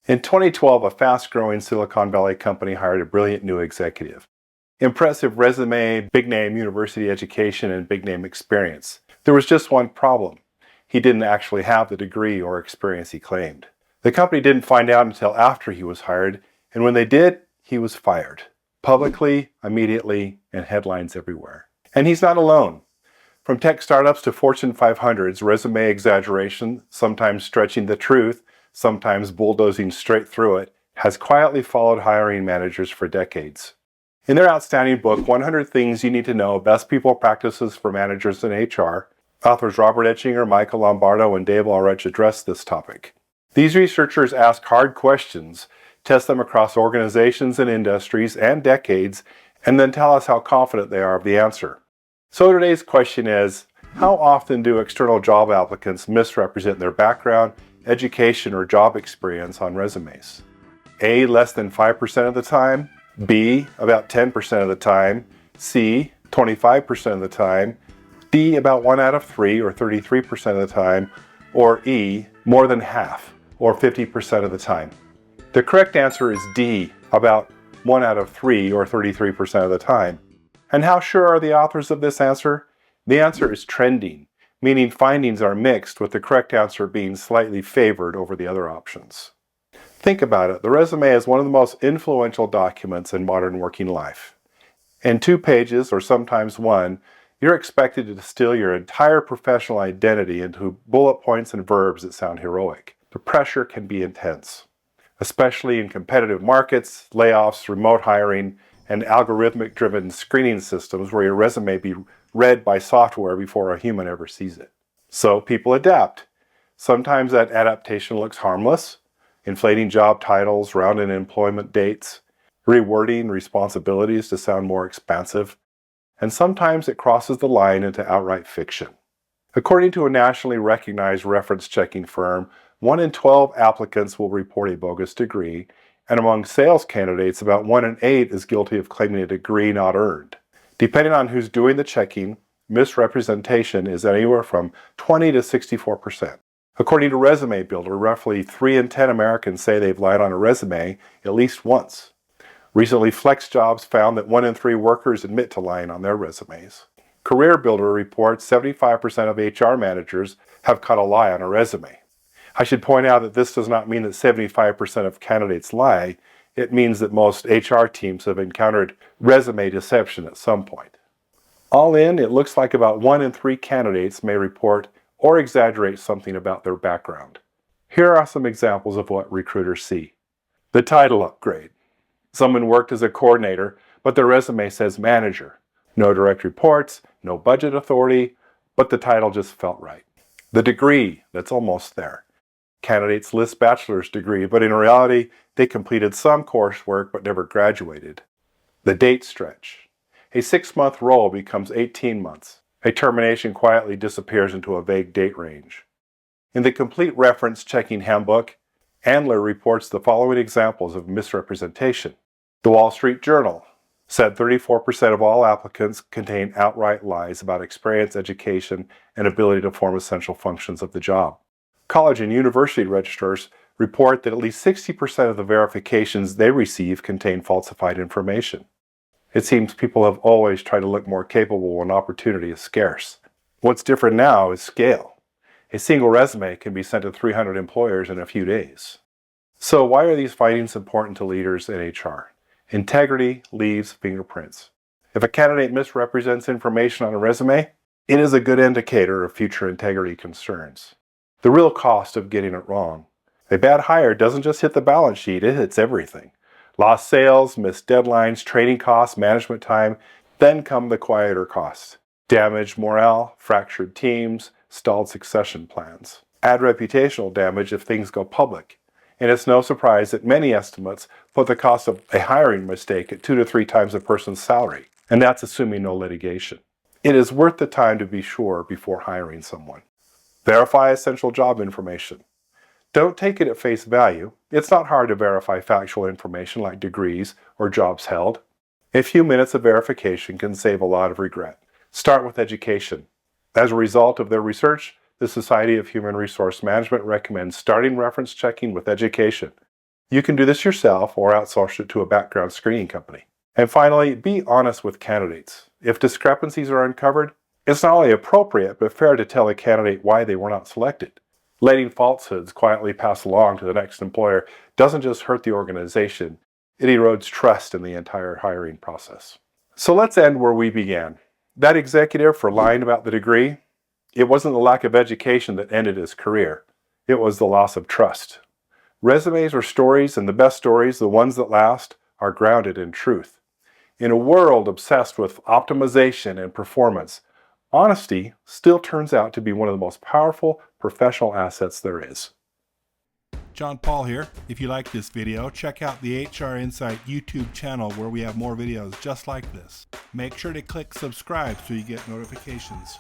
In 2012, a fast-growing Silicon Valley company hired a brilliant new executive. Impressive resume, big-name university education, and big-name experience. There was just one problem. He didn't actually have the degree or experience he claimed. The company didn't find out until after he was hired, and when they did, he was fired. Publicly, immediately, and headlines everywhere. And he's not alone. From tech startups to Fortune 500s, resume exaggeration, sometimes stretching the truth, sometimes bulldozing straight through it, has quietly followed hiring managers for decades. In their outstanding book, 100 Things You Need to Know, Best People Practices for Managers in HR, authors Robert Etchinger, Michael Lombardo, and Dave Ulrich address this topic. These researchers ask hard questions, test them across organizations and industries and decades, and then tell us how confident they are of the answer. So today's question is, how often do external job applicants misrepresent their background, education, or job experience on resumes? A, less than 5% of the time. B, about 10% of the time. C, 25% of the time. D, about 1 out of 3 or 33% of the time. Or E, more than half or 50% of the time. The correct answer is D, about 1 out of 3 or 33% of the time. And how sure are the authors of this answer? The answer is trending, meaning findings are mixed, with the correct answer being slightly favored over the other options. Think about it. The resume is one of the most influential documents in modern working life. In 2 pages, or sometimes 1, you're expected to distill your entire professional identity into bullet points and verbs that sound heroic. The pressure can be intense, especially in competitive markets, layoffs, remote hiring, and algorithmic-driven screening systems where your resume be read by software before a human ever sees it. So people adapt. Sometimes that adaptation looks harmless, inflating job titles, rounding employment dates, rewording responsibilities to sound more expansive, and sometimes it crosses the line into outright fiction. According to a nationally recognized reference-checking firm, 1 in 12 applicants will report a bogus degree, and among sales candidates, about 1 in 8 is guilty of claiming a degree not earned. Depending on who's doing the checking, misrepresentation is anywhere from 20 to 64%. According to Resume Builder, roughly 3 in 10 Americans say they've lied on a resume at least once. Recently, FlexJobs found that 1 in 3 workers admit to lying on their resumes. Career Builder reports 75% of HR managers have caught a lie on a resume. I should point out that this does not mean that 75% of candidates lie. It means that most HR teams have encountered resume deception at some point. All in, it looks like about 1 in 3 candidates may report or exaggerate something about their background. Here are some examples of what recruiters see. The title upgrade. Someone worked as a coordinator, but their resume says manager. No direct reports, no budget authority, but the title just felt right. The degree, that's almost there. Candidates list bachelor's degree, but in reality, they completed some coursework but never graduated. The date stretch. A 6-month role becomes 18 months. A termination quietly disappears into a vague date range. In the Complete Reference Checking Handbook, Andler reports the following examples of misrepresentation. The Wall Street Journal said 34% of all applicants contain outright lies about experience, education, and ability to perform essential functions of the job. College and university registrars report that at least 60% of the verifications they receive contain falsified information. It seems people have always tried to look more capable when opportunity is scarce. What's different now is scale. A single resume can be sent to 300 employers in a few days. So why are these findings important to leaders in HR? Integrity leaves fingerprints. If a candidate misrepresents information on a resume, it is a good indicator of future integrity concerns. The real cost of getting it wrong. A bad hire doesn't just hit the balance sheet, it hits everything. Lost sales, missed deadlines, training costs, management time, then come the quieter costs. Damaged morale, fractured teams, stalled succession plans. Add reputational damage if things go public. And it's no surprise that many estimates put the cost of a hiring mistake at 2 to 3 times a person's salary, and that's assuming no litigation. It is worth the time to be sure before hiring someone. Verify essential job information. Don't take it at face value. It's not hard to verify factual information like degrees or jobs held. A few minutes of verification can save a lot of regret. Start with education. As a result of their research, the Society of Human Resource Management recommends starting reference checking with education. You can do this yourself or outsource it to a background screening company. And finally, be honest with candidates. If discrepancies are uncovered, it's not only appropriate but fair to tell a candidate why they were not selected. Letting falsehoods quietly pass along to the next employer doesn't just hurt the organization, it erodes trust in the entire hiring process. So let's end where we began. That executive for lying about the degree, it wasn't the lack of education that ended his career. It was the loss of trust. Resumes are stories, and the best stories, the ones that last, are grounded in truth. In a world obsessed with optimization and performance, honesty still turns out to be one of the most powerful professional assets there is. John Paul here. If you like this video, check out the HR Insight YouTube channel where we have more videos just like this. Make sure to click subscribe so you get notifications.